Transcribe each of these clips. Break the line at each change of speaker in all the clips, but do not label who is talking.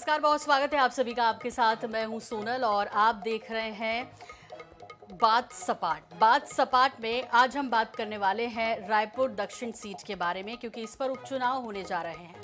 नमस्कार, बहुत स्वागत है आप सभी का। आपके साथ मैं हूं सोनल और आप देख रहे हैं बात सपाट में आज हम बात करने वाले हैं रायपुर दक्षिण सीट के बारे में, क्योंकि इस पर उपचुनाव होने जा रहे हैं।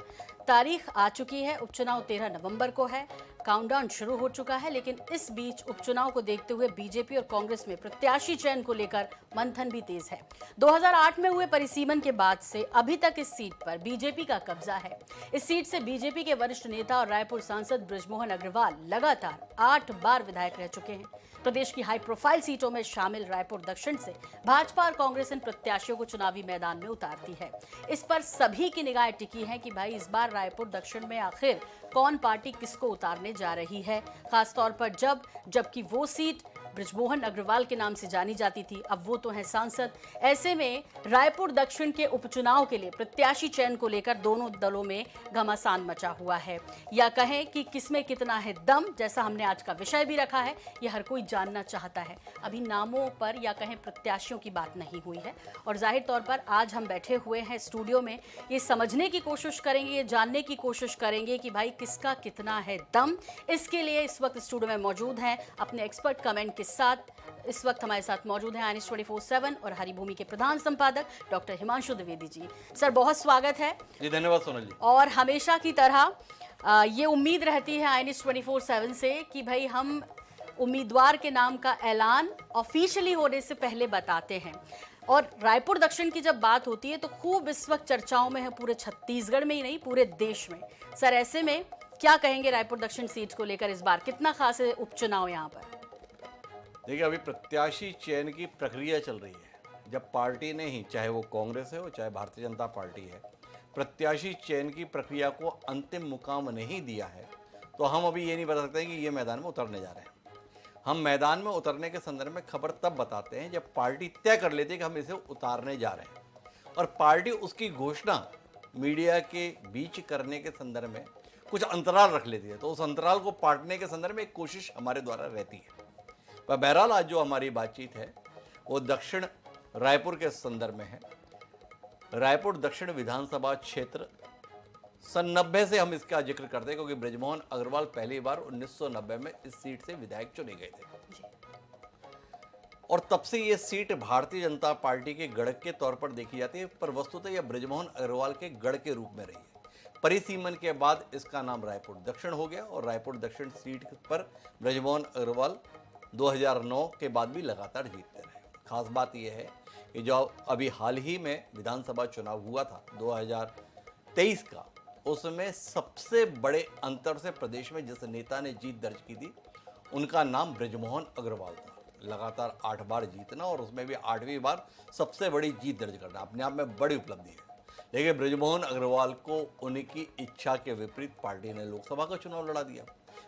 तारीख आ चुकी है, उपचुनाव 13 नवंबर को है। काउंटडाउन शुरू हो चुका है, लेकिन इस बीच उपचुनाव को देखते हुए बीजेपी और कांग्रेस में प्रत्याशी चयन को लेकर मंथन भी तेज है। 2008 में हुए परिसीमन के बाद से अभी तक इस सीट पर बीजेपी का कब्जा है। इस सीट से बीजेपी के वरिष्ठ नेता और रायपुर सांसद बृजमोहन अग्रवाल लगातार 8 बार विधायक रह चुके हैं। प्रदेश की हाई प्रोफाइल सीटों में शामिल रायपुर दक्षिण से भाजपा और कांग्रेस इन प्रत्याशियों को चुनावी मैदान में उतारती है। इस पर सभी की निगाहें टिकी हैं कि भाई इस बार रायपुर दक्षिण में आखिर कौन पार्टी किसको उतारने जा रही है, खासतौर पर जबकि वो सीट बृजमोहन अग्रवाल के नाम से जानी जाती थी, अब वो तो हैं सांसद। ऐसे में रायपुर दक्षिण के उपचुनाव के लिए प्रत्याशी चयन को लेकर दोनों दलों में घमासान मचा हुआ है, या कहें कि किसमें कितना है दम, जैसा हमने आज का विषय भी रखा है। ये हर कोई जानना चाहता है। अभी नामों पर या कहें प्रत्याशियों की बात नहीं हुई है, और जाहिर तौर पर आज हम बैठे हुए हैं स्टूडियो में, ये समझने की कोशिश करेंगे, ये जानने की कोशिश करेंगे कि भाई किसका कितना है दम। इसके लिए इस वक्त स्टूडियो में मौजूद हैं अपने एक्सपर्ट कमेंट के साथ। इस वक्त हमारे साथ मौजूद हैं INS 24/7 और हरिभूमि के प्रधान संपादक डॉक्टर हिमांशु द्विवेदी जी। सर, बहुत स्वागत है
जी। धन्यवाद सोनल जी।
और हमेशा की तरह ये उम्मीद रहती है INS 24/7 से कि भाई हम उम्मीदवार के नाम का ऐलान ऑफिशियली होने से पहले बताते हैं। और रायपुर दक्षिण की जब बात होती है तो खूब इस वक्त चर्चाओं में है, पूरे छत्तीसगढ़ में ही नहीं पूरे देश में। सर, ऐसे में क्या कहेंगे रायपुर दक्षिण सीट को लेकर? इस बार कितना खास है उपचुनाव यहाँ पर?
देखिए, अभी प्रत्याशी चयन की प्रक्रिया चल रही है। जब पार्टी ने ही, चाहे वो कांग्रेस है और चाहे भारतीय जनता पार्टी है, प्रत्याशी चयन की प्रक्रिया को अंतिम मुकाम नहीं दिया है, तो हम अभी ये नहीं बता सकते कि ये मैदान में उतरने जा रहे हैं। हम मैदान में उतरने के संदर्भ में खबर तब बताते हैं जब पार्टी तय कर लेती है कि हम इसे उतारने जा रहे हैं, और पार्टी उसकी घोषणा मीडिया के बीच करने के संदर्भ में कुछ अंतराल रख लेती है। तो उस अंतराल को पाटने के संदर्भ में एक कोशिश हमारे द्वारा रहती है। पर बहरहाल आज जो हमारी बातचीत है वो दक्षिण रायपुर के संदर्भ में है। रायपुर दक्षिण विधानसभा क्षेत्र सन 90 से हम इसका जिक्र करते हैं, क्योंकि बृजमोहन अग्रवाल पहली बार 1990 में इस सीट से विधायक चुने गए थे, और तब से ये सीट भारतीय जनता पार्टी के गढ़ के तौर पर देखी जाती है। पर वस्तुतः यह बृजमोहन अग्रवाल के गढ़ के रूप में रही है। परिसीमन के बाद इसका नाम रायपुर दक्षिण हो गया, और रायपुर दक्षिण सीट पर बृजमोहन अग्रवाल 2009 के बाद भी लगातार जीतते रहे। खास बात यह है कि जो अभी हाल ही में विधानसभा चुनाव हुआ था 2023 का, उसमें सबसे बड़े अंतर से प्रदेश में जिस नेता ने जीत दर्ज की थी, उनका नाम बृजमोहन अग्रवाल था। लगातार 8 बार जीतना, और उसमें भी 8वीं बार सबसे बड़ी जीत दर्ज करना अपने आप में बड़ी उपलब्धि है। लेकिन बृजमोहन अग्रवाल को उनकी इच्छा के विपरीत पार्टी ने लोकसभा का चुनाव लड़ा दिया।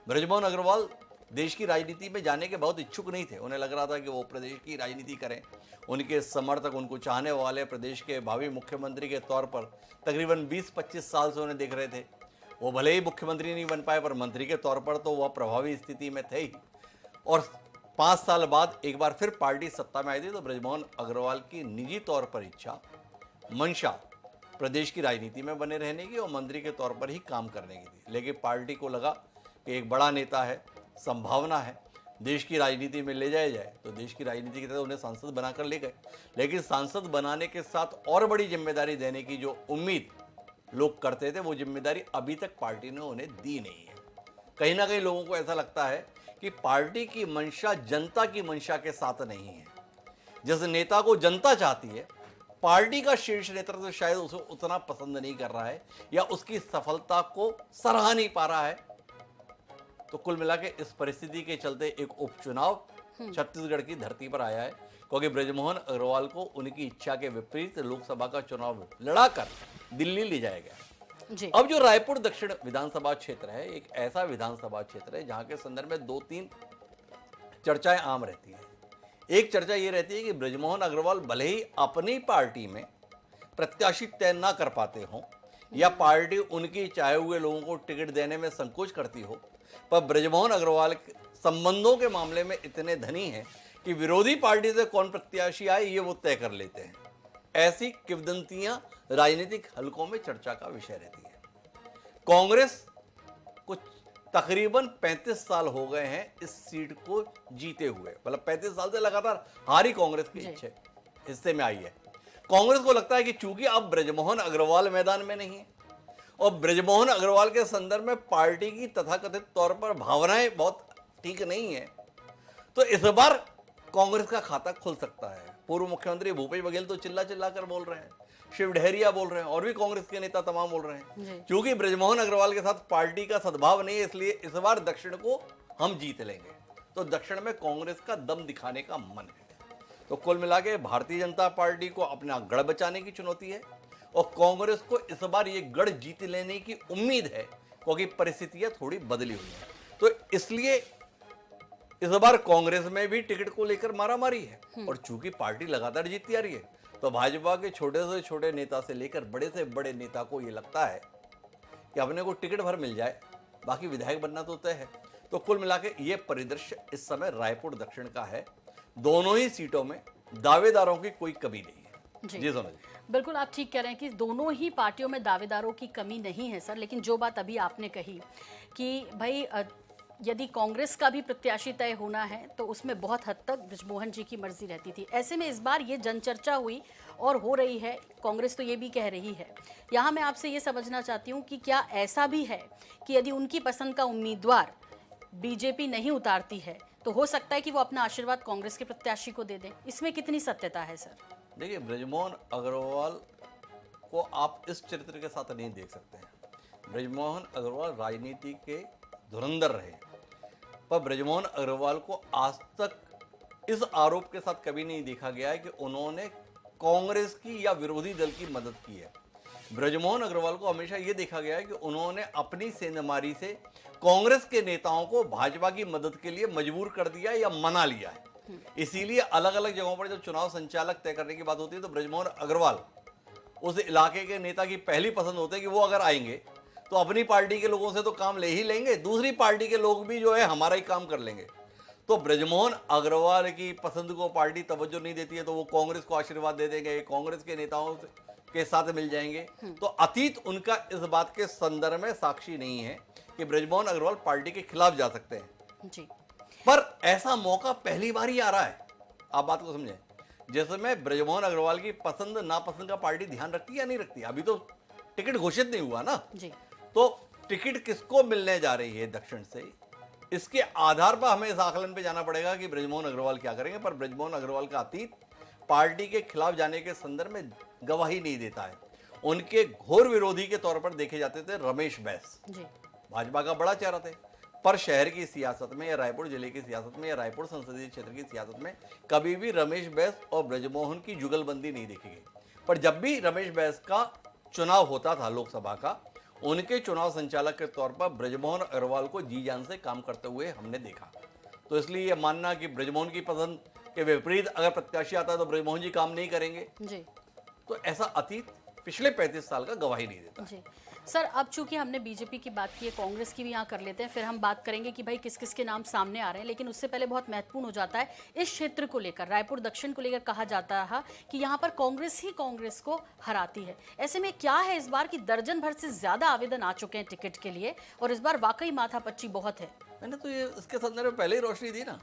बृजमोहन अग्रवाल देश की राजनीति में जाने के बहुत इच्छुक नहीं थे। उन्हें लग रहा था कि वो प्रदेश की राजनीति करें। उनके समर्थक, उनको चाहने वाले प्रदेश के भावी मुख्यमंत्री के तौर पर तकरीबन 20-25 साल से उन्हें देख रहे थे। वो भले ही मुख्यमंत्री नहीं बन पाए, पर मंत्री के तौर पर तो वह प्रभावी स्थिति में थे ही। और 5 साल बाद एक बार फिर पार्टी सत्ता में आई थी, तो बृजमोहन अग्रवाल की निजी तौर पर इच्छा, मंशा प्रदेश की राजनीति में बने रहने की और मंत्री के तौर पर ही काम करने की थी। लेकिन पार्टी को लगा कि एक बड़ा नेता है, संभावना है, देश की राजनीति में ले जाया जाए, तो देश की राजनीति के तहत उन्हें सांसद बनाकर ले गए। लेकिन सांसद बनाने के साथ और बड़ी जिम्मेदारी देने की जो उम्मीद लोग करते थे, वो जिम्मेदारी अभी तक पार्टी ने उन्हें दी नहीं है। कहीं ना कहीं लोगों को ऐसा लगता है कि पार्टी की मंशा जनता की मंशा के साथ नहीं है। जिस नेता को जनता चाहती है, पार्टी का शीर्ष नेतृत्व शायद उसे उतना पसंद नहीं कर रहा है, या उसकी सफलता को सराहा नहीं पा रहा है। तो कुल मिला के इस परिस्थिति के चलते एक उपचुनाव छत्तीसगढ़ की धरती पर आया है, क्योंकि बृजमोहन अग्रवाल को उनकी इच्छा के विपरीत लोकसभा का चुनाव लड़ाकर दिल्ली ले जाया गया जी। अब जो रायपुर दक्षिण विधानसभा क्षेत्र है, एक ऐसा विधानसभा क्षेत्र है जहां के संदर्भ में 2-3 चर्चाएं आम रहती हैं। एक चर्चा ये रहती है कि बृजमोहन अग्रवाल भले ही अपनी पार्टी में प्रत्याशी तय ना कर पाते हों, या पार्टी उनकी चाहे हुए लोगों को टिकट देने में संकोच करती हो, पर बृजमोहन अग्रवाल संबंधों के मामले में इतने धनी हैं कि विरोधी पार्टी से कौन प्रत्याशी आए ये वो तय कर लेते हैं। ऐसी किंवदंतियां राजनीतिक हलकों में चर्चा का विषय रहती है। कांग्रेस कुछ तकरीबन 35 साल हो गए हैं इस सीट को जीते हुए, मतलब 35 साल से लगातार हारी कांग्रेस की इच्छा हिस्से में आई है। कांग्रेस को लगता है कि चूंकि अब ब्रजमोहन अग्रवाल मैदान में नहीं है और ब्रजमोहन अग्रवाल के संदर्भ में पार्टी की तथाकथित तौर पर भावनाएं बहुत ठीक नहीं है, तो इस बार कांग्रेस का खाता खुल सकता है। पूर्व मुख्यमंत्री भूपेश बघेल तो चिल्ला चिल्ला कर बोल रहे हैं, शिव डहरिया बोल रहे हैं और भी कांग्रेस के नेता तमाम बोल रहे हैं क्योंकि ब्रजमोहन अग्रवाल के साथ पार्टी का सद्भाव नहीं है, इसलिए इस बार दक्षिण को हम जीत लेंगे। तो दक्षिण में कांग्रेस का दम दिखाने का मन है। तो कुल मिला के भारतीय जनता पार्टी को अपना गढ़ बचाने की चुनौती है और कांग्रेस को इस बार ये गढ़ जीत लेने की उम्मीद है क्योंकि परिस्थितियां थोड़ी बदली हुई हैं। तो इसलिए इस बार कांग्रेस में भी टिकट को लेकर मारामारी है और चूंकि पार्टी लगातार जीतती आ रही है तो भाजपा के छोटे से छोटे नेता से लेकर बड़े से बड़े नेता को ये लगता है कि अपने को टिकट भर मिल जाए, बाकी विधायक बनना तो तय है। तो कुल मिला के ये परिदृश्य इस समय रायपुर दक्षिण का है। दोनों ही सीटों में दावेदारों की कोई कमी नहीं है। जी सोना जी,
बिल्कुल आप ठीक कह रहे हैं कि दोनों ही पार्टियों में दावेदारों की कमी नहीं है सर, लेकिन जो बात अभी आपने कही कि भाई यदि कांग्रेस का भी प्रत्याशी तय होना है तो उसमें बहुत हद तक बृजमोहन जी की मर्जी रहती थी। ऐसे में इस बार ये जनचर्चा हुई और हो रही है, कांग्रेस तो ये भी कह रही है। यहाँ मैं आपसे ये समझना चाहती हूँ कि क्या ऐसा भी है कि यदि उनकी पसंद का उम्मीदवार बीजेपी नहीं उतारती है तो हो सकता है कि वो अपना आशीर्वाद कांग्रेस के प्रत्याशी को दे दें? इसमें कितनी सत्यता है सर?
देखिए, बृजमोहन अग्रवाल को आप इस चरित्र के साथ नहीं देख सकते हैं। बृजमोहन अग्रवाल राजनीति के धुरंधर रहे, पर बृजमोहन अग्रवाल को आज तक इस आरोप के साथ कभी नहीं देखा गया है कि उन्होंने कांग्रेस की या विरोधी दल की मदद की है। बृजमोहन अग्रवाल को हमेशा यह देखा गया है कि उन्होंने अपनी सेंधमारी से कांग्रेस के नेताओं को भाजपा की मदद के लिए मजबूर कर दिया या मना लिया है। इसीलिए अलग अलग जगहों पर जब चुनाव संचालक तय करने की बात होती है तो बृजमोहन अग्रवाल उस इलाके के नेता की पहली पसंद होती है कि वो अगर आएंगे तो अपनी पार्टी के लोगों से तो काम ले ही लेंगे, दूसरी पार्टी के लोग भी जो है हमारा ही काम कर लेंगे। तो बृजमोहन अग्रवाल की पसंद को पार्टी तवज्जो नहीं देती है तो वो कांग्रेस को आशीर्वाद दे देंगे, कांग्रेस के नेताओं के साथ मिल जाएंगे। तो अतीत उनका इस बात के संदर्भ में साक्षी नहीं है कि बृजमोहन अग्रवाल पार्टी के खिलाफ जा सकते हैं
जी।
पर ऐसा मौका पहली बार ही आ रहा है। आप बात को समझें, जिसमें बृजमोहन अग्रवाल की पसंद नापसंद का पार्टी ध्यान रखती है या नहीं रखती। अभी तो टिकट घोषित नहीं हुआ ना
जी।
तो टिकट किसको मिलने जा रही है दक्षिण से, इसके आधार पर हमें इस आकलन पे जाना पड़ेगा कि बृजमोहन अग्रवाल क्या करेंगे। पर बृजमोहन अग्रवाल का अतीत पार्टी के खिलाफ जाने के संदर्भ में गवाही नहीं देता है। उनके घोर विरोधी के तौर पर देखे जाते थे रमेश बैस
जी।
भाजपा का बड़ा चेहरा थे, पर शहर की सियासत में या रायपुर जिले की सियासत में या रायपुर संसदीय क्षेत्र की सियासत में कभी भी रमेश बैस और बृजमोहन की जुगलबंदी नहीं देखी गई। पर जब भी रमेश बैस का चुनाव होता था लोकसभा का, उनके चुनाव संचालक के तौर पर बृजमोहन अग्रवाल को जी जान से काम करते हुए हमने देखा। तो इसलिए यह मानना कि बृजमोहन की पसंद के विपरीत अगर प्रत्याशी आता है तो बृजमोहन जी काम नहीं करेंगे
जी,
तो ऐसा अतीत पिछले 35 साल का गवाही नहीं देता
जी। सर, अब चूंकि हमने बीजेपी की बात की है, कांग्रेस की भी यहाँ कर लेते हैं, फिर हम बात करेंगे कि भाई किस किस के नाम सामने आ रहे हैं। लेकिन उससे पहले बहुत महत्वपूर्ण हो जाता है इस क्षेत्र को लेकर, रायपुर दक्षिण को लेकर कहा जाता है कि यहाँ पर कांग्रेस ही कांग्रेस को हराती है। ऐसे में क्या है इस बार की दर्जन भर से ज्यादा आवेदन आ चुके हैं टिकट के लिए और इस बार वाकई माथापच्ची बहुत है।
मैंने तो ये इसके संदर्भ में पहले ही रोशनी दी ना,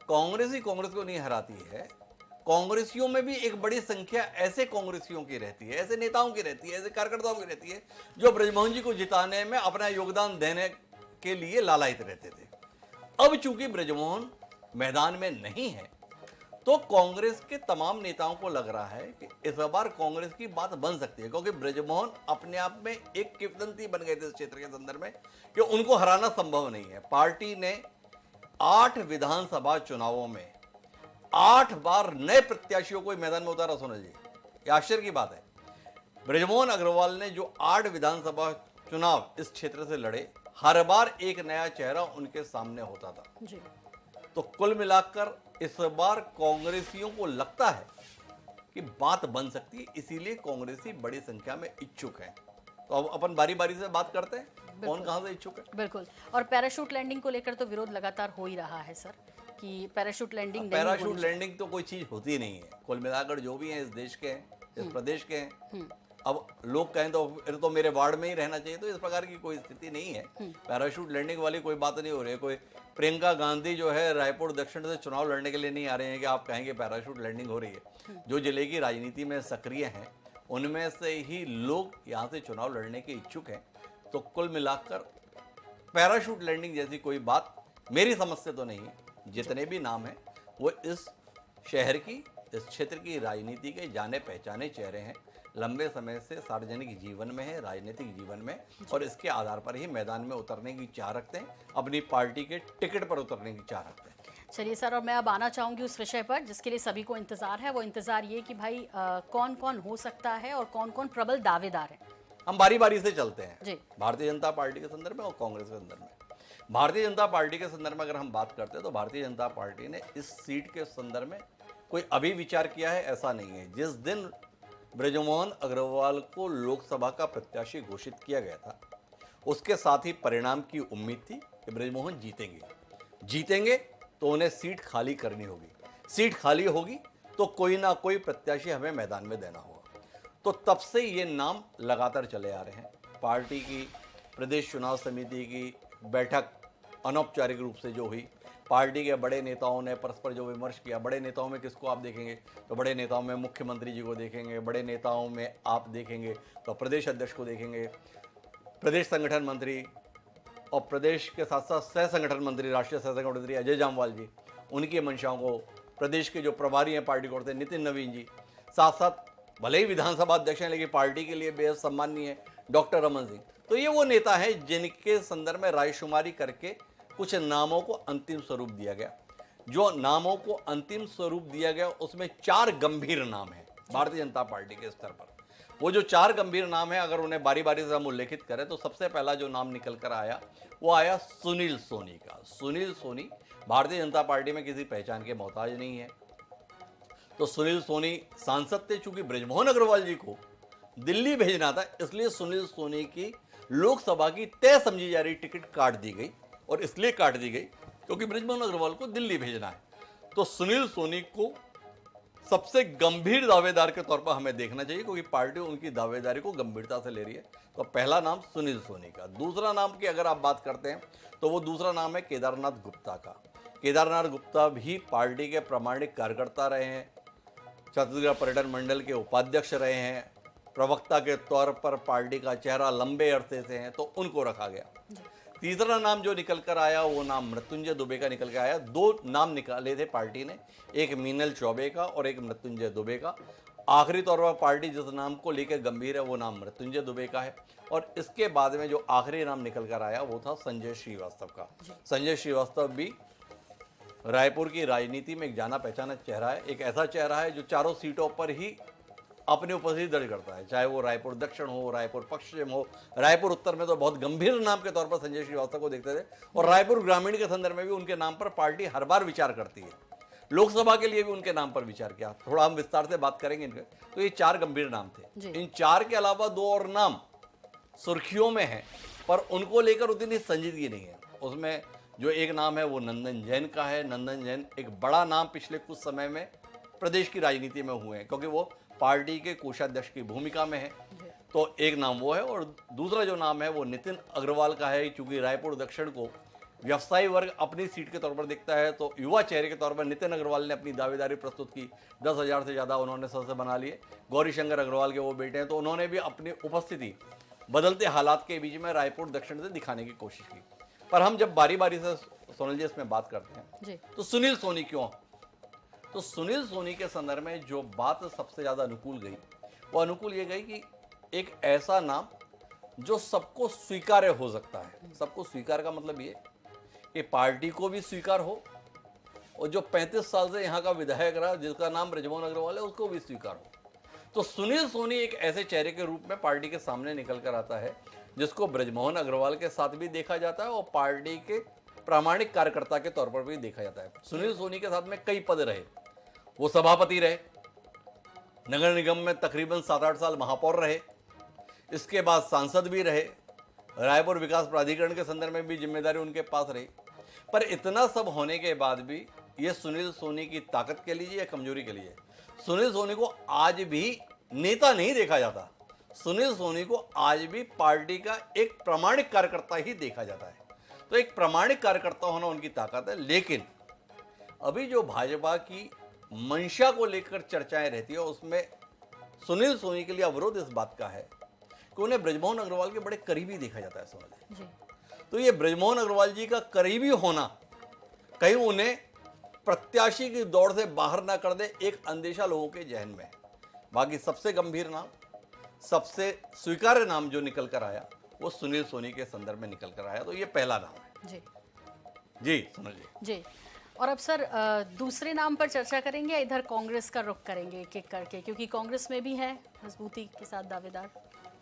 कांग्रेस ही कांग्रेस को नहीं हराती है। कांग्रेसियों में भी एक बड़ी संख्या ऐसे कांग्रेसियों की रहती है, ऐसे नेताओं की रहती है, ऐसे कार्यकर्ताओं की रहती है जो बृजमोहन जी को जिताने में अपना योगदान देने के लिए लालायित रहते थे। अब चूंकि बृजमोहन मैदान में नहीं है तो कांग्रेस के तमाम नेताओं को लग रहा है कि इस बार कांग्रेस की बात बन सकती है, क्योंकि बृजमोहन अपने आप में एक किंवदंती बन गए थे इस क्षेत्र के संदर्भ में कि उनको हराना संभव नहीं है। पार्टी ने 8 विधानसभा चुनावों में 8 बार नए प्रत्याशियों को मैदान में उतारा। सोनल जी, ये आश्चर्य की बात है। बृजमोहन अग्रवाल ने जो 8 विधानसभा चुनाव इस क्षेत्र से लड़े, हर बार एक नया चेहरा उनके सामने होता था
जी।
तो कुल मिलाकर इस बार कांग्रेसियों को लगता है कि बात बन सकती है, इसीलिए कांग्रेसी बड़ी संख्या में इच्छुक हैं। तो अब अपन बारी बारी से बात करते हैं कौन कहां से इच्छुक है।
बिल्कुल। और पैराशूट लैंडिंग को लेकर तो विरोध लगातार हो ही रहा है सर कि पैराशूट लैंडिंग
पैराशूट लैंडिंग तो कोई चीज होती नहीं है। कुल मिलाकर जो भी है इस देश के हैं, इस प्रदेश के हैं, अब लोग कहें तो फिर तो मेरे वार्ड में ही रहना चाहिए, तो इस प्रकार की कोई स्थिति नहीं है। पैराशूट लैंडिंग वाली कोई बात नहीं हो रही है। कोई प्रियंका गांधी जो है रायपुर दक्षिण से चुनाव लड़ने के लिए नहीं आ रहे हैं कि आप कहेंगे पैराशूट लैंडिंग हो रही है। जो जिले की राजनीति में सक्रिय हैं उनमें से ही लोग यहाँ से चुनाव लड़ने के इच्छुक हैं। तो कुल मिलाकर पैराशूट लैंडिंग जैसी कोई बात मेरी समझ से तो नहीं है। जितने भी नाम हैं वो इस शहर की, इस क्षेत्र की राजनीति के जाने पहचाने चेहरे हैं, लंबे समय से सार्वजनिक जीवन में है, राजनीतिक जीवन में, और इसके आधार पर ही मैदान में उतरने की चाह रखते हैं, अपनी पार्टी के टिकट पर उतरने की चाह रखते हैं।
चलिए सर, और मैं अब आना चाहूंगी उस विषय पर जिसके लिए सभी को इंतजार है। वो इंतजार ये कि भाई कौन कौन हो सकता है और कौन कौन प्रबल दावेदार है।
हम बारी बारी से चलते हैं
जी।
भारतीय जनता पार्टी के संदर्भ में और कांग्रेस के संदर्भ में। भारतीय जनता पार्टी के संदर्भ में अगर हम बात करते हैं तो भारतीय जनता पार्टी ने इस सीट के संदर्भ में कोई अभी विचार किया है ऐसा नहीं है। जिस दिन ब्रजमोहन अग्रवाल को लोकसभा का प्रत्याशी घोषित किया गया था उसके साथ ही परिणाम की उम्मीद थी कि ब्रजमोहन जीतेंगे तो उन्हें सीट खाली करनी होगी। सीट खाली होगी तो कोई ना कोई प्रत्याशी हमें मैदान में देना होगा। तो तब से ये नाम लगातार चले आ रहे हैं। पार्टी की प्रदेश चुनाव समिति की बैठक अनौपचारिक रूप से जो हुई, पार्टी के बड़े नेताओं ने परस्पर जो विमर्श किया, बड़े नेताओं में किसको आप देखेंगे तो बड़े नेताओं में मुख्यमंत्री जी को देखेंगे, बड़े नेताओं में आप देखेंगे तो प्रदेश अध्यक्ष को देखेंगे, प्रदेश संगठन मंत्री और प्रदेश के साथ साथ सह संगठन मंत्री, राष्ट्रीय सह संगठन मंत्री अजय जामवाल जी, उनकी मंशाओं को, प्रदेश के जो प्रभारी हैं पार्टी को नितिन नवीन जी, साथ साथ भले ही विधानसभा अध्यक्ष हैं लेकिन पार्टी के लिए बेहद सम्माननीय है डॉक्टर रमन सिंह। तो ये वो नेता हैं जिनके संदर्भ में रायशुमारी करके कुछ नामों को अंतिम स्वरूप दिया गया। जो नामों को अंतिम स्वरूप दिया गया उसमें 4 गंभीर नाम हैं भारतीय जनता पार्टी के स्तर पर। वो जो 4 गंभीर नाम हैं अगर उन्हें बारी बारी से हम उल्लेखित करें तो सबसे पहला जो नाम निकल कर आया वो आया सुनील सोनी का। सुनील सोनी भारतीय जनता पार्टी में किसी पहचान के मोहताज नहीं है। तो सुनील सोनी सांसद थे, चूंकि ब्रजमोहन अग्रवाल जी को दिल्ली भेजना था इसलिए सुनील सोनी की लोकसभा की तय समझी जा रही टिकट काट दी गई, और इसलिए काट दी गई क्योंकि ब्रजमोहन अग्रवाल को दिल्ली भेजना है। तो सुनील सोनी को सबसे गंभीर दावेदार के तौर पर हमें देखना चाहिए क्योंकि पार्टी उनकी दावेदारी को गंभीरता से ले रही है। तो पहला नाम सुनील सोनी का। दूसरा नाम की अगर आप बात करते हैं तो वो दूसरा नाम है केदारनाथ गुप्ता का। केदारनाथ गुप्ता भी पार्टी के प्रामाणिक कार्यकर्ता रहे हैं, छत्तीसगढ़ पर्यटन मंडल के उपाध्यक्ष रहे हैं, प्रवक्ता के तौर पर पार्टी का चेहरा लंबे अरसे से हैं, तो उनको रखा गया। तीसरा नाम जो निकल कर आया वो नाम मृत्युंजय दुबे का निकल कर आया। 2 नाम निकाले थे पार्टी ने, एक मीनल चौबे का और एक मृत्युंजय दुबे का। आखिरी तौर पर पार्टी जिस नाम को लेकर गंभीर है वो नाम मृत्युंजय दुबे का है। और इसके बाद में जो आखिरी नाम निकल कर आया वो था संजय श्रीवास्तव का। संजय श्रीवास्तव भी रायपुर की राजनीति में एक जाना पहचाना चेहरा है, एक ऐसा चेहरा है जो चारों सीटों पर ही अपनी उपस्थिति दर्ज करता है, चाहे वो रायपुर दक्षिण हो, रायपुर पश्चिम हो, रायपुर उत्तर में तो बहुत गंभीर नाम के तौर पर संजय श्रीवास्तव को देखते थे। और रायपुर ग्रामीण के संदर्भ में भी उनके नाम पर पार्टी हर बार विचार करती है। लोकसभा के लिए भी उनके नाम पर विचार किया, थोड़ा हम विस्तार से बात करेंगे इनके। तो ये 4 गंभीर नाम थे। इन 4 के अलावा 2 और नाम सुर्खियों में है पर उनको लेकर उतनी संजीदगी नहीं है। उसमें जो एक नाम है वो नंदन जैन का है। नंदन जैन एक बड़ा नाम पिछले कुछ समय में प्रदेश की राजनीति में हुए हैं क्योंकि वो पार्टी के कोषाध्यक्ष की भूमिका में है। तो एक नाम वो है और दूसरा जो नाम है वो नितिन अग्रवाल का है। चूंकि रायपुर दक्षिण को व्यवसायी वर्ग अपनी सीट के तौर पर देखता है तो युवा चेहरे के तौर पर नितिन अग्रवाल ने अपनी दावेदारी प्रस्तुत की। 10,000 से ज़्यादा उन्होंने सदस्य बना लिए। गौरीशंकर अग्रवाल के वो बेटे हैं तो उन्होंने भी अपनी उपस्थिति बदलते हालात के बीच में रायपुर दक्षिण से दिखाने की कोशिश की। पर हम जब बारी बारी से सोनल जी इसमें बात करते हैं तो सुनील सोनी क्यों? तो सुनील सोनी के संदर्भ में जो बात सबसे ज़्यादा अनुकूल गई वो अनुकूल ये गई कि एक ऐसा नाम जो सबको स्वीकार्य हो सकता है। सबको स्वीकार का मतलब ये कि पार्टी को भी स्वीकार हो और जो 35 साल से यहाँ का विधायक रहा जिसका नाम ब्रजमोहन अग्रवाल है उसको भी स्वीकार हो। तो सुनील सोनी एक ऐसे चेहरे के रूप में पार्टी के सामने निकल कर आता है जिसको ब्रजमोहन अग्रवाल के साथ भी देखा जाता है और पार्टी के प्रामाणिक कार्यकर्ता के तौर पर भी देखा जाता है। सुनील सोनी के साथ में कई पद रहे, वो सभापति रहे, नगर निगम में तकरीबन 7-8 साल महापौर रहे, इसके बाद सांसद भी रहे, रायपुर विकास प्राधिकरण के संदर्भ में भी जिम्मेदारी उनके पास रही। पर इतना सब होने के बाद भी ये सुनील सोनी की ताकत के लिए या कमजोरी के लिए, सुनील सोनी को आज भी नेता नहीं देखा जाता। सुनील सोनी को आज भी पार्टी का एक प्रामाणिक कार्यकर्ता ही देखा जाता है। तो एक प्रामाणिक कार्यकर्ता होना उनकी ताकत है। लेकिन अभी जो भाजपा की मंशा को लेकर चर्चाएं रहती है, उसमें सुनील सोनी के लिए अवरोध इस बात का है कि उन्हें ब्रजमोहन अग्रवाल के बड़े करीबी देखा जाता है सोनी जी। तो ये ब्रजमोहन अग्रवाल जी का करीबी होना कहीं उन्हें प्रत्याशी की दौड़ से बाहर ना कर दे, एक अंदेशा लोगों के जहन में है। बाकी सबसे गंभीर नाम, सबसे स्वीकार्य नाम जो निकल कर आया वो सुनील सोनी के संदर्भ में निकल कर आया। तो ये पहला नाम है
जी।
जी सुनील
जी। और अब सर दूसरे नाम पर चर्चा करेंगे या इधर कांग्रेस का रुख करेंगे एक एक करके, क्योंकि कांग्रेस में भी है मजबूती के साथ दावेदार।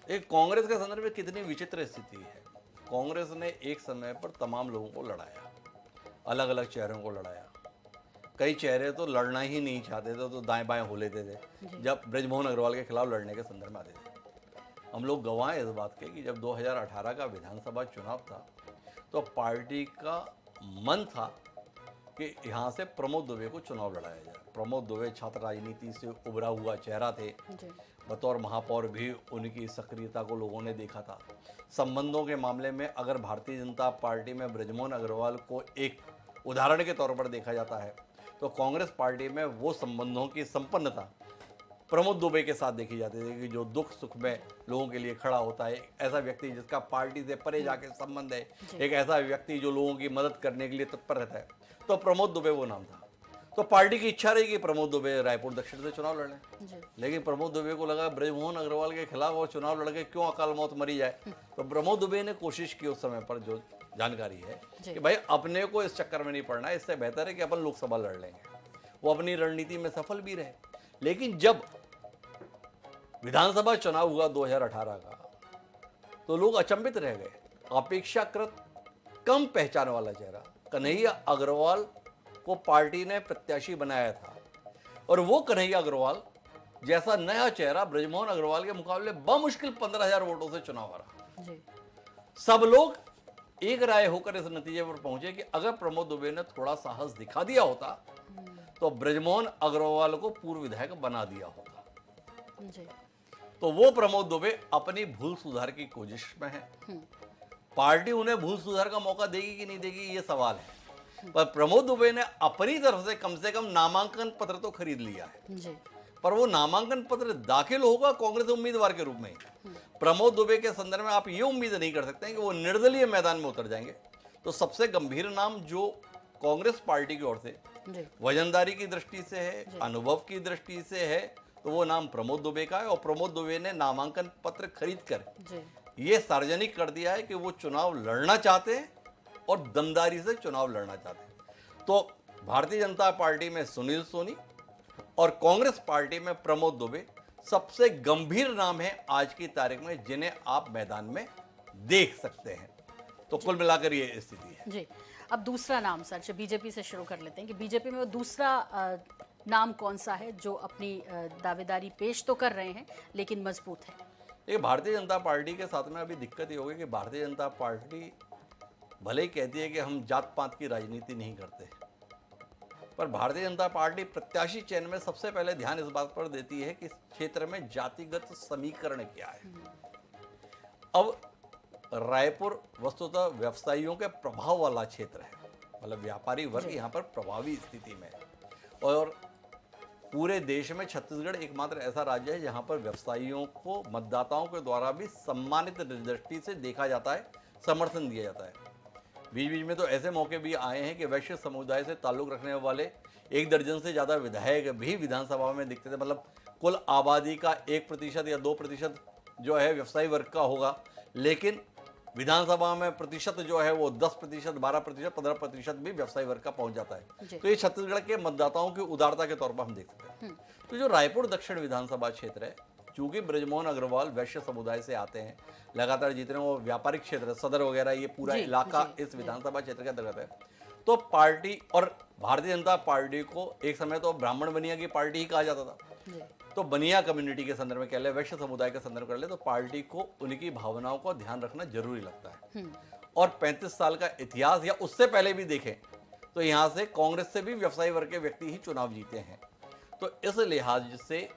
एक कांग्रेस के संदर्भ में कितनी विचित्र स्थिति है। कांग्रेस ने एक समय पर तमाम लोगों को लड़ाया, अलग अलग चेहरों को लड़ाया। कई चेहरे तो लड़ना ही नहीं चाहते थे, तो दाएं बाएं हो लेते थे जब ब्रजमोहन अग्रवाल के खिलाफ लड़ने के संदर्भ में आते थे। हम लोग गवाह हैं इस बात के कि जब 2018 का विधानसभा चुनाव था तो पार्टी का मन था कि यहाँ से प्रमोद दुबे को चुनाव लड़ाया जाए। प्रमोद दुबे छात्र राजनीति से उभरा हुआ चेहरा थे, बतौर महापौर भी उनकी सक्रियता को लोगों ने देखा था। संबंधों के मामले में अगर भारतीय जनता पार्टी में ब्रजमोहन अग्रवाल को एक उदाहरण के तौर पर देखा जाता है तो कांग्रेस पार्टी में वो संबंधों की संपन्नता प्रमोद दुबे के साथ देखी जाती थी कि जो दुख सुख में लोगों के लिए खड़ा होता है, ऐसा व्यक्ति जिसका पार्टी से परे जाके संबंध है, एक ऐसा व्यक्ति जो लोगों की मदद करने के लिए तत्पर रहता है, तो प्रमोद दुबे वो नाम था। तो पार्टी की इच्छा रही कि प्रमोद दुबे रायपुर दक्षिण से चुनाव लड़ें, लेकिन प्रमोद दुबे को लगा ब्रजमोहन अग्रवाल के खिलाफ और चुनाव लड़के क्यों अकाल मौत मरी जाए। तो प्रमोद दुबे ने कोशिश की उस समय पर, जो जानकारी है कि भाई अपने को इस चक्कर में नहीं पड़ना है, इससे बेहतर है कि अपन लोकसभा लड़ लेंगे। वो अपनी रणनीति में सफल भी रहे। लेकिन जब विधानसभा चुनाव हुआ 2018 का तो लोग अचंभित रह गए। अपेक्षाकृत कम पहचान वाला चेहरा कन्हैया अग्रवाल को पार्टी ने प्रत्याशी बनाया था, और वो कन्हैया अग्रवाल जैसा नया चेहरा ब्रजमोहन अग्रवाल के मुकाबले बमुश्किल 15,000 वोटों से चुनाव हारा। सब लोग एक राय होकर इस नतीजे पर पहुंचे कि अगर प्रमोद दुबे ने थोड़ा साहस दिखा दिया होता तो ब्रजमोहन अग्रवाल को पूर्व विधायक बना दिया होता। तो वो प्रमोद दुबे अपनी भूल सुधार की कोशिश में है। पार्टी उन्हें भूल सुधार का मौका देगी कि नहीं देगी ये सवाल है, पर प्रमोद दुबे ने अपनी तरफ से कम नामांकन पत्र तो खरीद लिया है। पर वो नामांकन पत्र दाखिल होगा कांग्रेस उम्मीदवार के रूप में। प्रमोद दुबे के संदर्भ में आप ये उम्मीद नहीं कर सकते हैं कि वो निर्दलीय मैदान में उतर जाएंगे। तो सबसे गंभीर नाम जो कांग्रेस पार्टी की ओर से वजनदारी की दृष्टि से है, अनुभव की दृष्टि से है, तो वो नाम प्रमोद दुबे का है। और प्रमोद दुबे ने नामांकन पत्र खरीद कर ये सार्वजनिक कर दिया है कि वो चुनाव लड़ना चाहते हैं और दमदारी से चुनाव लड़ना चाहते हैं। तो भारतीय जनता पार्टी में सुनील सोनी और कांग्रेस पार्टी में प्रमोद दुबे सबसे गंभीर नाम है आज की तारीख में, जिन्हें आप मैदान में देख सकते हैं। तो कुल मिलाकर ये स्थिति है
जी। अब दूसरा नाम सर, बीजेपी से शुरू कर लेते हैं कि बीजेपी में वो दूसरा नाम कौन सा है जो अपनी दावेदारी पेश तो कर रहे हैं लेकिन मजबूत है।
ये भारतीय जनता पार्टी के साथ में अभी दिक्कत ये होगी कि भारतीय जनता पार्टी भले ही कहती है कि हम जात पात की राजनीति नहीं करते, पर भारतीय जनता पार्टी प्रत्याशी चयन में सबसे पहले ध्यान इस बात पर देती है कि इस क्षेत्र में जातिगत समीकरण क्या है। अब रायपुर वस्तुतः व्यवसायियों के प्रभाव वाला क्षेत्र है, मतलब व्यापारी वर्ग यहाँ पर प्रभावी स्थिति में है, और पूरे देश में छत्तीसगढ़ एकमात्र ऐसा राज्य है जहाँ पर व्यवसायियों को मतदाताओं के द्वारा भी सम्मानित दृष्टि से देखा जाता है, समर्थन दिया जाता है। बीच बीच में तो ऐसे मौके भी आए हैं कि वैश्य समुदाय से ताल्लुक़ रखने वाले 1 दर्जन से ज़्यादा विधायक भी विधानसभा में दिखते थे। मतलब कुल आबादी का 1% या 2% जो है व्यवसायी वर्ग का होगा, लेकिन विधानसभा में प्रतिशत जो है वो 10%, 12%, 15% भी व्यवसायी वर्ग का पहुंच जाता है। तो ये छत्तीसगढ़ के मतदाताओं की उदारता के तौर पर हम देख सकते हैं। तो जो रायपुर दक्षिण विधानसभा क्षेत्र है, चूंकि ब्रजमोहन अग्रवाल वैश्य समुदाय से आते हैं, लगातार जितने वो व्यापारिक क्षेत्र सदर वगैरह ये पूरा इलाका इस विधानसभा क्षेत्र के अंतर्गत है, तो पार्टी और भारतीय जनता पार्टी को एक समय तो ब्राह्मण बनिया की पार्टी ही कहा जाता था। तो बनिया कम्युनिटी के संदर्भ में कह ले, वैश्य समुदाय के संदर्भ कर ले, तो पार्टी को उनकी भावनाओं का ध्यान रखना जरूरी लगता है। और 35 साल का इतिहास या उससे पहले भी देखें तो यहाँ से कांग्रेस से भी व्यवसायी वर्ग के व्यक्ति ही चुनाव जीते हैं। तो इस लिहाज से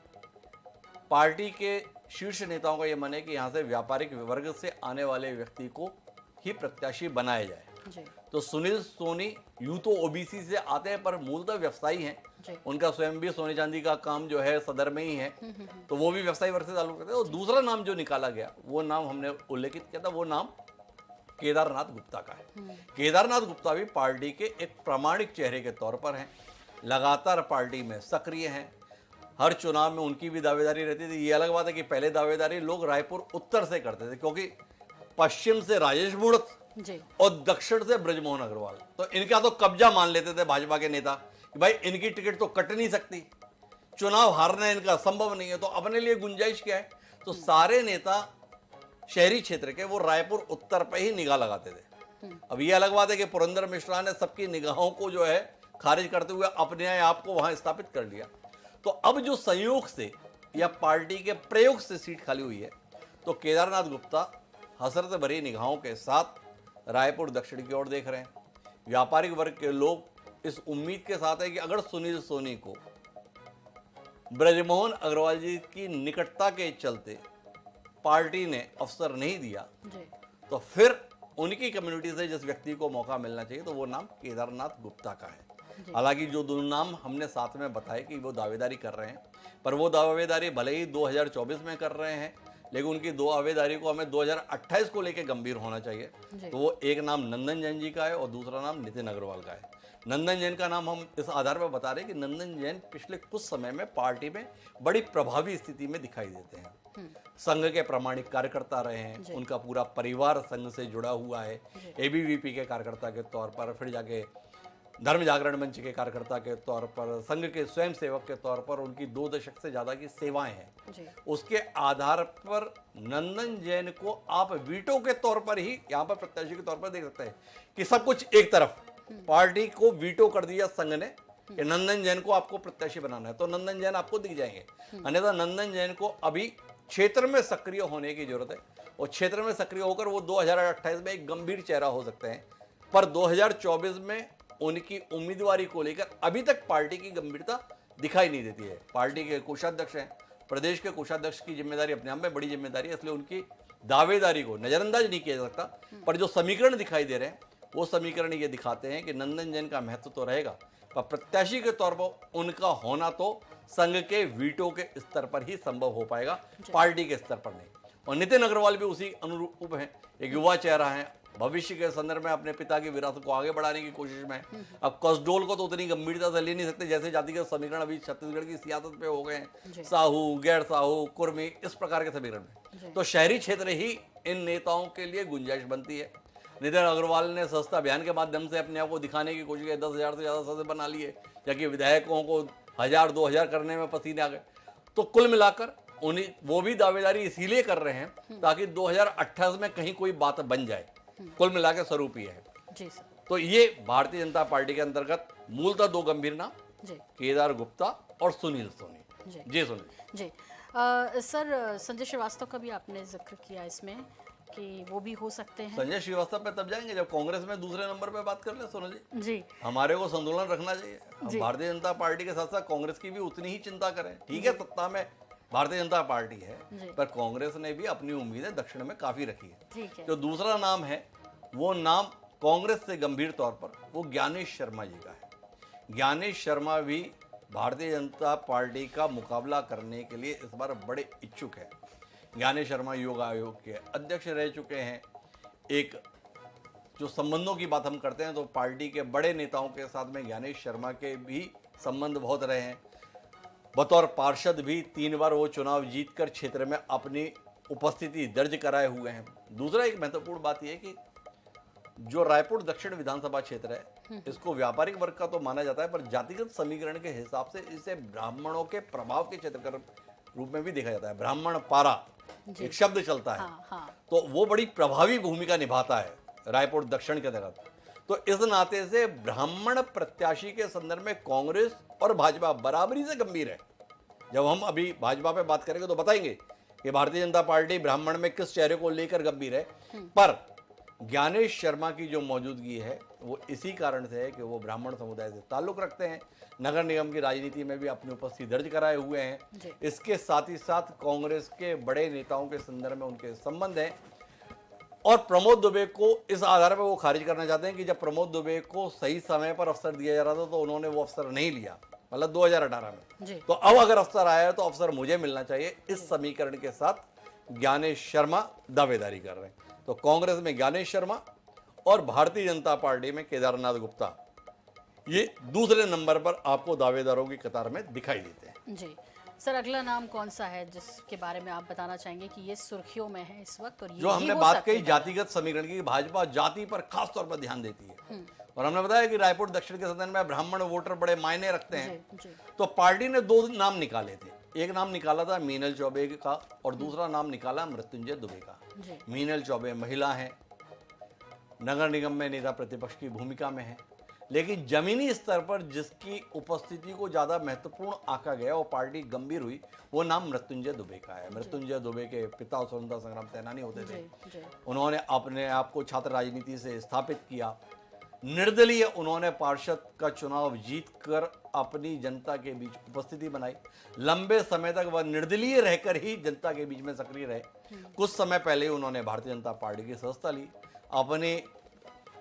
पार्टी के शीर्ष नेताओं का ये मन है कि यहाँ से व्यापारिक वर्ग से आने वाले व्यक्ति को ही प्रत्याशी बनाया जाए।
जी
तो सुनील सोनी यूं तो ओबीसी से आते हैं पर मूलतः व्यवसायी हैं।
जी
उनका स्वयं भी सोने चांदी का काम जो है सदर में ही है, तो वो भी व्यवसायी वर्ग से ताल्लुक रखते हैं। और दूसरा नाम जो निकाला गया वो नाम हमने उल्लेखित किया था, वो नाम केदारनाथ गुप्ता का है। केदारनाथ गुप्ता भी पार्टी के एक प्रामाणिक चेहरे के तौर पर हैं, लगातार पार्टी में सक्रिय हैं। हर चुनाव में उनकी भी दावेदारी रहती थी। ये अलग बात है कि पहले दावेदारी लोग रायपुर उत्तर से करते थे, क्योंकि पश्चिम से राजेश मूणत
जी
और दक्षिण से ब्रजमोहन अग्रवाल, तो इनका तो कब्जा मान लेते थे भाजपा के नेता कि भाई इनकी टिकट तो कट नहीं सकती, चुनाव हारना इनका संभव नहीं है, तो अपने लिए गुंजाइश क्या है। तो सारे नेता शहरी क्षेत्र के वो रायपुर उत्तर पे ही निगाह लगाते थे। अब ये अलग बात है कि पुरंदर मिश्रा ने सबकी निगाहों को जो है खारिज करते हुए अपने आप को वहां स्थापित कर लिया। तो अब जो संयोग से या पार्टी के प्रयोग से सीट खाली हुई है, तो केदारनाथ गुप्ता हसरत भरी निगाहों के साथ रायपुर दक्षिण की ओर देख रहे हैं। व्यापारिक वर्ग के लोग इस उम्मीद के साथ है कि अगर सुनील सोनी को ब्रजमोहन अग्रवाल जी की निकटता के चलते पार्टी ने अवसर नहीं दिया,
जी
तो फिर उनकी कम्युनिटी से जिस व्यक्ति को मौका मिलना चाहिए तो वो नाम केदारनाथ गुप्ता का है। हालांकि जो दोनों नाम हमने साथ में बताए कि वो दावेदारी कर रहे हैं, पर वो दावेदारी भले ही 2024 में कर रहे हैं, लेकिन उनकी दो दावेदारी को हमें 2028 को लेकर गंभीर होना चाहिए। तो वो एक नाम नंदन जैन जी का है और दूसरा नाम नितिन अग्रवाल का है। नंदन जैन का नाम हम इस आधार पर बता रहे हैं कि नंदन जैन पिछले कुछ समय में पार्टी में बड़ी प्रभावी स्थिति में दिखाई देते हैं। संघ के प्रामाणिक कार्यकर्ता रहे हैं, उनका पूरा परिवार संघ से जुड़ा हुआ है। एबीवीपी के कार्यकर्ता के तौर पर, फिर जाके धर्म जागरण मंच के कार्यकर्ता के तौर पर, संघ के स्वयं सेवक के तौर पर उनकी 2 दशक से ज्यादा की सेवाएं हैं। उसके आधार पर नंदन जैन को आप वीटो के तौर पर ही यहाँ पर प्रत्याशी के तौर पर देख सकते हैं कि सब कुछ एक तरफ पार्टी को वीटो कर दिया संघ ने कि नंदन जैन को आपको प्रत्याशी बनाना है, तो नंदन जैन आपको दिख जाएंगे। अन्यथा नंदन जैन को अभी क्षेत्र में सक्रिय होने की जरूरत है, और क्षेत्र में सक्रिय होकर वो 2028 में एक गंभीर चेहरा हो सकते हैं। पर 2024 में उनकी उम्मीदवारी को लेकर अभी तक पार्टी की गंभीरता दिखाई नहीं देती है। पार्टी के कोषाध्यक्ष हैं, प्रदेश के कोषाध्यक्ष की जिम्मेदारी अपने आप में बड़ी जिम्मेदारी है, इसलिए उनकी दावेदारी को नजरअंदाज नहीं किया जा सकता। पर जो समीकरण दिखाई दे रहे हैं वो समीकरण ये दिखाते हैं कि नंदन जैन का महत्व तो रहेगा, पर प्रत्याशी के तौर पर उनका होना तो संघ के वीटो के स्तर पर ही संभव हो पाएगा, पार्टी के स्तर पर नहीं। और नितिन अग्रवाल भी उसी अनुरूप हैं, एक युवा चेहरा है, भविष्य के संदर्भ में अपने पिता की विरासत को आगे बढ़ाने की कोशिश में है। अब कसडोल को तो उतनी गंभीरता से ले नहीं सकते जैसे जातिगत समीकरण अभी छत्तीसगढ़ की सियासत पे हो गए हैं, साहू, गैर साहू, कुर्मी, इस प्रकार के समीकरण में। तो शहरी क्षेत्र ही इन नेताओं के लिए गुंजाइश बनती है। नितिन अग्रवाल ने सस्ता अभियान के माध्यम से अपने आप को दिखाने की कोशिश की, 10,000 से ज़्यादा सदस्य बना लिए, जबकि विधायकों को 1,000-2,000 करने में पसीने आ गए। तो कुल मिलाकर उन्हीं वो भी दावेदारी इसीलिए कर रहे हैं ताकि 2028 में कहीं कोई बात बन जाए। कुल मिलाकर स्वरूप ही है
जी सर।
तो ये भारतीय जनता पार्टी के अंतर्गत मूलतः 2 गंभीर नाम, केदार गुप्ता और सुनील सोनी। जी सुनील
जी। सर, संजय श्रीवास्तव का भी आपने जिक्र किया इसमें कि वो भी हो सकते हैं।
संजय श्रीवास्तव पे तब जाएंगे जब कांग्रेस में दूसरे नंबर पे बात कर ले। सोनल
जी,
हमारे को संतुलन रखना चाहिए। हम भारतीय जनता पार्टी के साथ साथ कांग्रेस की भी उतनी ही चिंता करें। ठीक है, सत्ता में भारतीय जनता पार्टी है, पर कांग्रेस ने भी अपनी उम्मीदें दक्षिण में काफी रखी है।
ठीक है।
जो दूसरा नाम है वो नाम कांग्रेस से गंभीर तौर पर वो ज्ञानेश शर्मा जी का है। ज्ञानेश शर्मा भी भारतीय जनता पार्टी का मुकाबला करने के लिए इस बार बड़े इच्छुक है। ज्ञानेश शर्मा योग आयोग के अध्यक्ष रह चुके हैं। एक जो संबंधों की बात हम करते हैं तो पार्टी के बड़े नेताओं के साथ में ज्ञानेश शर्मा के भी संबंध बहुत रहे हैं। बतौर पार्षद भी 3 बार वो चुनाव जीतकर क्षेत्र में अपनी उपस्थिति दर्ज कराए हुए हैं। दूसरा एक महत्वपूर्ण बात यह है कि जो रायपुर दक्षिण विधानसभा क्षेत्र है इसको व्यापारिक वर्ग का तो माना जाता है, पर जातिगत समीकरण के हिसाब से इसे ब्राह्मणों के प्रभाव के क्षेत्र के रूप में भी देखा जाता है। ब्राह्मण पारा एक शब्द चलता है।
हाँ।
तो वो बड़ी प्रभावी भूमिका निभाता है रायपुर दक्षिण के तहत। तो इस नाते से ब्राह्मण प्रत्याशी के संदर्भ में कांग्रेस और भाजपा बराबरी से गंभीर है। जब हम अभी भाजपा पे बात करेंगे तो बताएंगे कि भारतीय जनता पार्टी ब्राह्मण में किस चेहरे को लेकर गंभीर है, पर ज्ञानेश शर्मा की जो मौजूदगी है वो इसी कारण से है कि वो ब्राह्मण समुदाय से ताल्लुक़ रखते हैं, नगर निगम की राजनीति में भी अपनी उपस्थिति दर्ज कराए हुए हैं। इसके साथ ही साथ कांग्रेस के बड़े नेताओं के संदर्भ में उनके संबंध हैं और प्रमोद दुबे को इस आधार पर वो खारिज करना चाहते हैं कि जब प्रमोद दुबे को सही समय पर अवसर दिया जा रहा था तो उन्होंने वो अवसर नहीं लिया, मतलब 2018 में। तो अब अगर अवसर आया है तो अवसर मुझे मिलना चाहिए, इस समीकरण के साथ ज्ञानेश शर्मा दावेदारी कर रहे हैं। तो कांग्रेस में ज्ञानेश शर्मा और भारतीय जनता पार्टी में केदारनाथ गुप्ता, ये दूसरे नंबर पर आपको दावेदारों की कतार में दिखाई देते हैं।
जी सर, अगला नाम कौन सा है जिसके बारे में आप बताना चाहेंगे कि ये सुर्खियों में है इस वक्त? और ये
जो हमने बात कही जातिगत समीकरण की, भाजपा जाति पर खास तौर पर ध्यान देती है और हमने बताया कि रायपुर दक्षिण के संदर्भ में ब्राह्मण वोटर बड़े मायने रखते हैं। तो पार्टी ने दो नाम निकाले थे, एक नाम निकाला था मीनल चौबे का और दूसरा नाम निकाला मृत्युंजय दुबे का। मीनल चौबे महिला है, नगर निगम में नेता प्रतिपक्ष की भूमिका में है, लेकिन जमीनी स्तर पर जिसकी उपस्थिति को ज़्यादा महत्वपूर्ण आंका गया और पार्टी गंभीर हुई, वो नाम मृत्युंजय दुबे का है। मृत्युंजय दुबे के पिता स्वतंत्रता संग्राम सेनानी होते थे, उन्होंने अपने आप को छात्र राजनीति से स्थापित किया, निर्दलीय उन्होंने पार्षद का चुनाव जीतकर अपनी जनता के बीच उपस्थिति बनाई। लंबे समय तक वह निर्दलीय रहकर ही जनता के बीच में सक्रिय रहे। कुछ समय पहले उन्होंने भारतीय जनता पार्टी की सदस्यता ली। अपने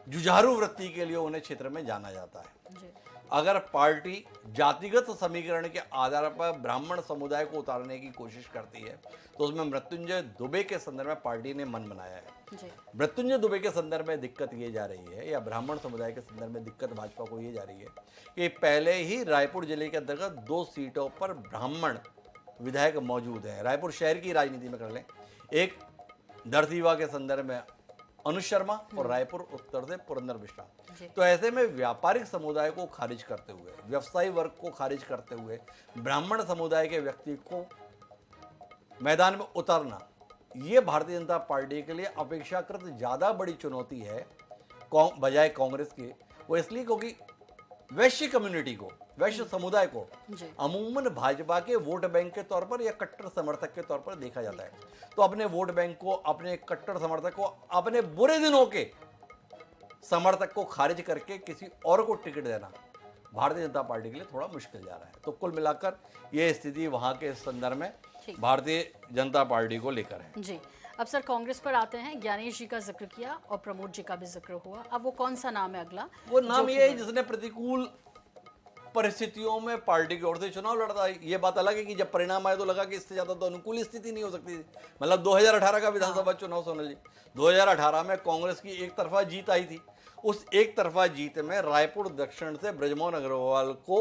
जुझारू वृत्ति के लिए उन्हें क्षेत्र में जाना जाता है। अगर पार्टी जातिगत समीकरण के आधार पर ब्राह्मण समुदाय को उतारने की कोशिश करती है तो उसमें मृत्युंजय दुबे के संदर्भ में पार्टी ने मन बनाया है। मृत्युंजय दुबे के संदर्भ में दिक्कत ये जा रही है, या ब्राह्मण समुदाय के संदर्भ में दिक्कत भाजपा को ये जा रही है कि पहले ही रायपुर जिले के अंतर्गत 2 सीटों पर ब्राह्मण विधायक मौजूद हैं। रायपुर शहर की राजनीति में कर लें, एक दरसीवा के संदर्भ में अनुज शर्मा और रायपुर उत्तर से पुरंदर मिश्रा। तो ऐसे में व्यापारिक समुदाय को खारिज करते हुए, व्यवसायी वर्ग को खारिज करते हुए ब्राह्मण समुदाय के व्यक्ति को मैदान में उतारना, ये भारतीय जनता पार्टी के लिए अपेक्षाकृत ज़्यादा बड़ी चुनौती है बजाय कांग्रेस के। वो इसलिए क्योंकि वैश्य कम्युनिटी को, वैश्य समुदाय को अमूमन भाजपा के वोट बैंक के तौर पर या कट्टर समर्थक के तौर पर देखा जाता है। तो अपने वोट बैंक को, अपने कट्टर समर्थक को, अपने बुरे दिनों के समर्थक को खारिज करके किसी और को टिकट देना भारतीय जनता पार्टी के लिए थोड़ा मुश्किल जा रहा है। तो कुल मिलाकर ये स्थिति वहां के संदर्भ में भारतीय जनता पार्टी को लेकर है।
जी, अब सर कांग्रेस पर आते हैं। ज्ञानेश जी का जिक्र किया और प्रमोद जी का भी जिक्र हुआ। अब वो कौन सा नाम है अगला?
वो नाम ये है जिसने प्रतिकूल परिस्थितियों में पार्टी की ओर से चुनाव लड़ता है। ये बात अलग है कि जब परिणाम आए तो लगा कि इससे ज्यादा तो अनुकूल स्थिति नहीं हो सकती थी। मतलब 2018 का विधानसभा चुनाव, सोनल जी, 2018 में कांग्रेस की एक तरफा जीत आई थी। उस एक तरफा जीत में रायपुर दक्षिण से बृजमोहन अग्रवाल को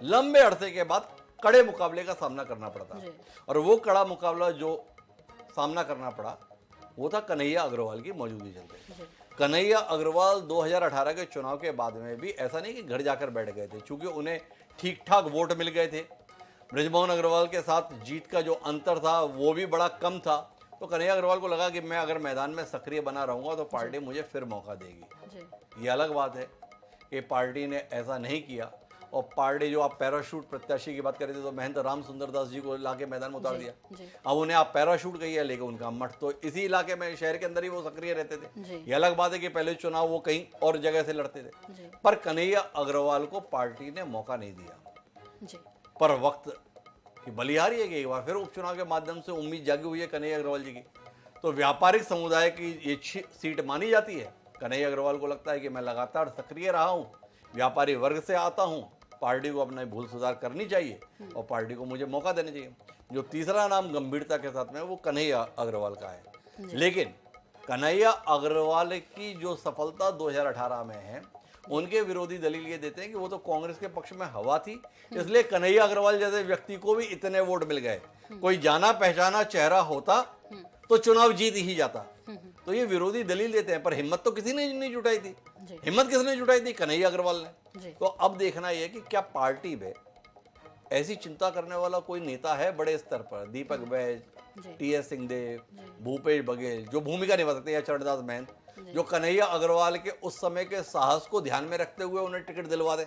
लंबे अरसे के बाद कड़े मुकाबले का सामना करना पड़ता, और वो कड़ा मुकाबला जो सामना करना पड़ा वो था कन्हैया अग्रवाल की मौजूदगी चलते। कन्हैया अग्रवाल 2018 के चुनाव के बाद में भी ऐसा नहीं कि घर जाकर बैठ गए थे, क्योंकि उन्हें ठीक ठाक वोट मिल गए थे। बृजमोहन अग्रवाल के साथ जीत का जो अंतर था वो भी बड़ा कम था। तो कन्हैया अग्रवाल को लगा कि मैं अगर मैदान में सक्रिय बना रहूंगा तो पार्टी मुझे फिर मौका देगी। ये अलग बात है कि पार्टी ने ऐसा नहीं किया, और पार्टी जो आप पैराशूट प्रत्याशी की बात कर रहे थे तो महंत राम सुंदर दास जी को लाके मैदान में उतार दिया। अब उन्हें आप पैराशूट कही है, लेकिन उनका मठ तो इसी इलाके में, शहर के अंदर ही वो सक्रिय रहते थे। ये अलग बात है कि पहले चुनाव वो कहीं और जगह से लड़ते थे, पर कन्हैया अग्रवाल को पार्टी ने मौका नहीं दिया। पर वक्त की बलिहारी है कि एक बार फिर उपचुनाव के माध्यम से उम्मीद जागी हुई है कन्हैया अग्रवाल जी की। तो व्यापारिक समुदाय की ये सीट मानी जाती है। कन्हैया अग्रवाल को लगता है कि मैं लगातार सक्रिय रहा हूँ, व्यापारी वर्ग से आता हूँ, पार्टी को अपना भूल सुधार करनी चाहिए और पार्टी को मुझे मौका देना चाहिए। जो तीसरा नाम गंभीरता के साथ में वो कन्हैया अग्रवाल का है। लेकिन कन्हैया अग्रवाल की जो सफलता 2018 में है, उनके विरोधी दलील ये देते हैं कि वो तो कांग्रेस के पक्ष में हवा थी, इसलिए कन्हैया अग्रवाल जैसे व्यक्ति को भी इतने वोट मिल गए। कोई जाना पहचाना चेहरा होता तो चुनाव जीत ही जाता। तो ये विरोधी दलील देते हैं, पर हिम्मत तो किसी ने नहीं जुटाई थी। हिम्मत किसने जुटाई थी? कन्हैया अग्रवाल ने। तो अब देखना यह कि क्या पार्टी में ऐसी चिंता करने वाला कोई नेता है बड़े स्तर पर, दीपक बैज, टीएस सिंहदेव, भूपेश बघेल, जो भूमिका निभा सकते हैं, या चरणदास महंत, जो कन्हैया अग्रवाल के उस समय के साहस को ध्यान में रखते हुए उन्हें टिकट दिलवा दें।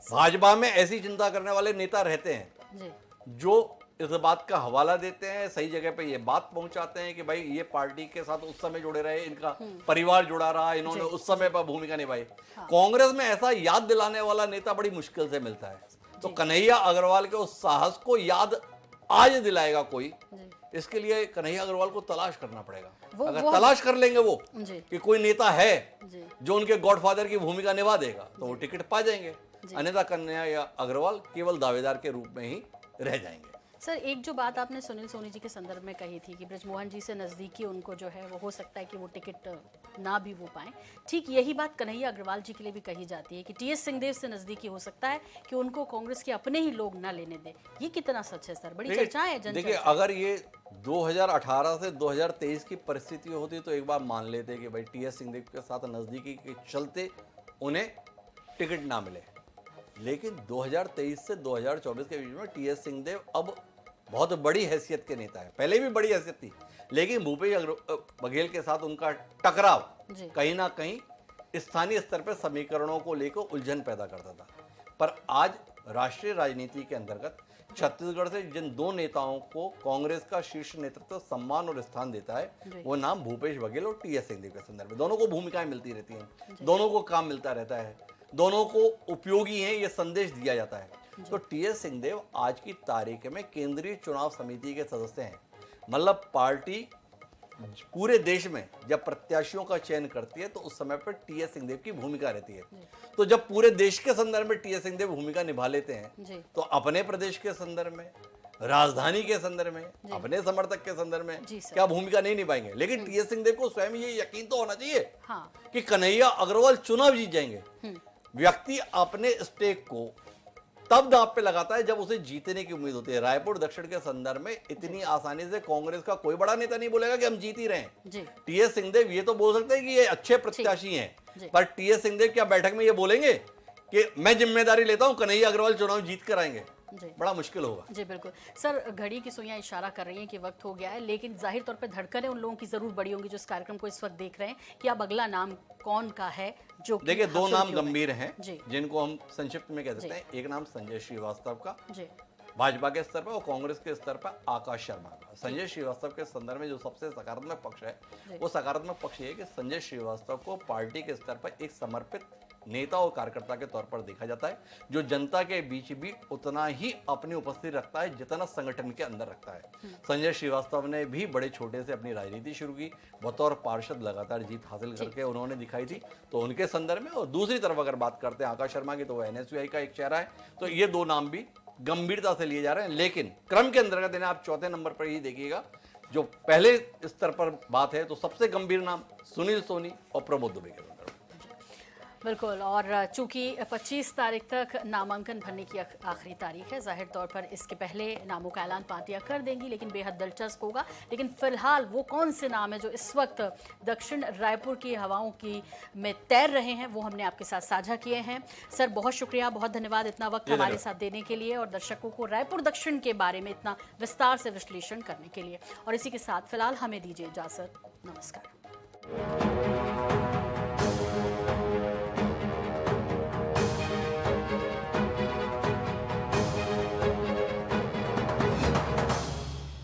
भाजपा में ऐसी चिंता करने वाले नेता रहते हैं जो इस बात का हवाला देते हैं, सही जगह पे ये बात पहुंचाते हैं कि भाई ये पार्टी के साथ उस समय जुड़े रहे, इनका परिवार जुड़ा रहा, इन्होंने उस समय पर भूमिका निभाई। कांग्रेस में ऐसा याद दिलाने वाला नेता बड़ी मुश्किल से मिलता है। तो कन्हैया अग्रवाल के उस साहस को याद आज दिलाएगा कोई, इसके लिए कन्हैया अग्रवाल को तलाश करना पड़ेगा। अगर तलाश कर लेंगे वो कि कोई नेता है जो उनके गॉडफादर की भूमिका निभा देगा तो वो टिकट पा जाएंगे, अन्यथा कन्हैया अग्रवाल केवल दावेदार के रूप में ही रह जाएंगे।
सर, एक जो बात आपने सुनील सोनी जी के संदर्भ में कही थी कि बृजमोहन जी से नज़दीकी उनको जो है वो हो सकता है कि वो टिकट ना भी वो पाएं, ठीक यही बात कन्हैया अग्रवाल जी के लिए भी कही जाती है कि टीएस सिंहदेव से नज़दीकी हो सकता है कि उनको कांग्रेस के अपने ही लोग ना लेने दें। ये कितना सच है सर? बड़ी चर्चाएं हैं।
देखिए, अगर ये 2018 से 2023 की परिस्थिति होती तो एक बार मान लेते कि भाई टीएस सिंहदेव के साथ नज़दीकी के चलते उन्हें टिकट ना मिले, लेकिन 2023 से 2024 के बीच में टीएस सिंहदेव अब बहुत बड़ी हैसियत के नेता है। पहले भी बड़ी हैसियत थी, लेकिन भूपेश बघेल के साथ उनका टकराव कहीं ना कहीं स्थानीय स्तर पर समीकरणों को लेकर उलझन पैदा करता था। पर आज राष्ट्रीय राजनीति के अंतर्गत छत्तीसगढ़ से जिन दो नेताओं को कांग्रेस का शीर्ष नेतृत्व सम्मान और स्थान देता है, वो नाम भूपेश बघेल और टीएस सिंहदेव के संदर्भ में। दोनों को भूमिकाएं मिलती रहती हैं, दोनों को काम मिलता रहता है, दोनों को उपयोगी है, ये संदेश दिया जाता है। तो टीएस सिंहदेव आज की तारीख में केंद्रीय चुनाव समिति के सदस्य हैं। मतलब पार्टी पूरे देश में जब प्रत्याशियों का चयन करती है तो उस समय पर टीएस सिंहदेव की भूमिका रहती है। तो जब पूरे देश के संदर्भ में टीएस सिंहदेव भूमिका निभा लेते हैं तो अपने प्रदेश के संदर्भ में, राजधानी के संदर्भ में, अपने समर्थक के संदर्भ में क्या भूमिका नहीं निभाएंगे? लेकिन टीएस सिंहदेव को स्वयं ये यकीन तो होना चाहिए कि कन्हैया अग्रवाल चुनाव जीत जाएंगे। व्यक्ति अपने स्टेक को तब दांव पे लगाता है जब उसे जीतने की उम्मीद होती है। रायपुर दक्षिण के संदर्भ में इतनी आसानी से कांग्रेस का कोई बड़ा नेता नहीं बोलेगा कि हम जीत ही रहे हैं। टीएस सिंहदेव ये तो बोल सकते हैं कि ये अच्छे प्रत्याशी हैं, पर टीएस सिंहदेव क्या बैठक में ये बोलेंगे कि मैं जिम्मेदारी लेता हूं कन्हैया अग्रवाल चुनाव जीत कर आएंगे? बड़ा मुश्किल होगा।
जी बिल्कुल सर, घड़ी की सुइयां इशारा कर रही हैं कि वक्त हो गया है, लेकिन जाहिर तौर पर धड़कनें उन लोगों की जरूर बड़ी होंगी जो इस कार्यक्रम को इस वक्त देख रहे हैं कि अब अगला नाम कौन का है। जो
देखिए, दो नाम गंभीर हैं जिनको हम संक्षिप्त में कह सकते हैं। एक नाम संजय श्रीवास्तव का भाजपा के स्तर पर और कांग्रेस के स्तर पर आकाश शर्मा का। संजय श्रीवास्तव के संदर्भ में जो सबसे सकारात्मक पक्ष है वो सकारात्मक पक्ष ये है कि संजय श्रीवास्तव को पार्टी के स्तर पर एक समर्पित नेता और कार्यकर्ता के तौर पर देखा जाता है, जो जनता के बीच भी उतना ही अपनी उपस्थिति रखता है जितना संगठन के अंदर रखता है। संजय श्रीवास्तव ने भी बड़े छोटे से अपनी राजनीति शुरू की, बतौर पार्षद लगातार जीत हासिल करके उन्होंने दिखाई थी, तो उनके संदर्भ में। और दूसरी तरफ अगर बात करते हैं आकाश शर्मा की, तो वो एनएसयूआई का एक चेहरा है। तो ये दो नाम भी गंभीरता से लिए जा रहे हैं, लेकिन क्रम के अंतर्गत इन्हें आप चौथे नंबर पर ही देखिएगा। जो पहले स्तर पर बात है तो सबसे गंभीर नाम सुनील सोनी और प्रमोद दुबे के।
बिल्कुल, और चूंकि 25 तारीख तक नामांकन भरने की आखिरी तारीख है, जाहिर तौर पर इसके पहले नामों का ऐलान पार्टियां कर देंगी, लेकिन बेहद दिलचस्प होगा। लेकिन फिलहाल वो कौन से नाम है जो इस वक्त दक्षिण रायपुर की हवाओं की में तैर रहे हैं, वो हमने आपके साथ साझा किए हैं। सर, बहुत शुक्रिया, बहुत धन्यवाद इतना वक्त हमारे साथ देने के लिए और दर्शकों को रायपुर दक्षिण के बारे में इतना विस्तार से विश्लेषण करने के लिए। और इसी के साथ फिलहाल हमें दीजिए इजाजत। नमस्कार।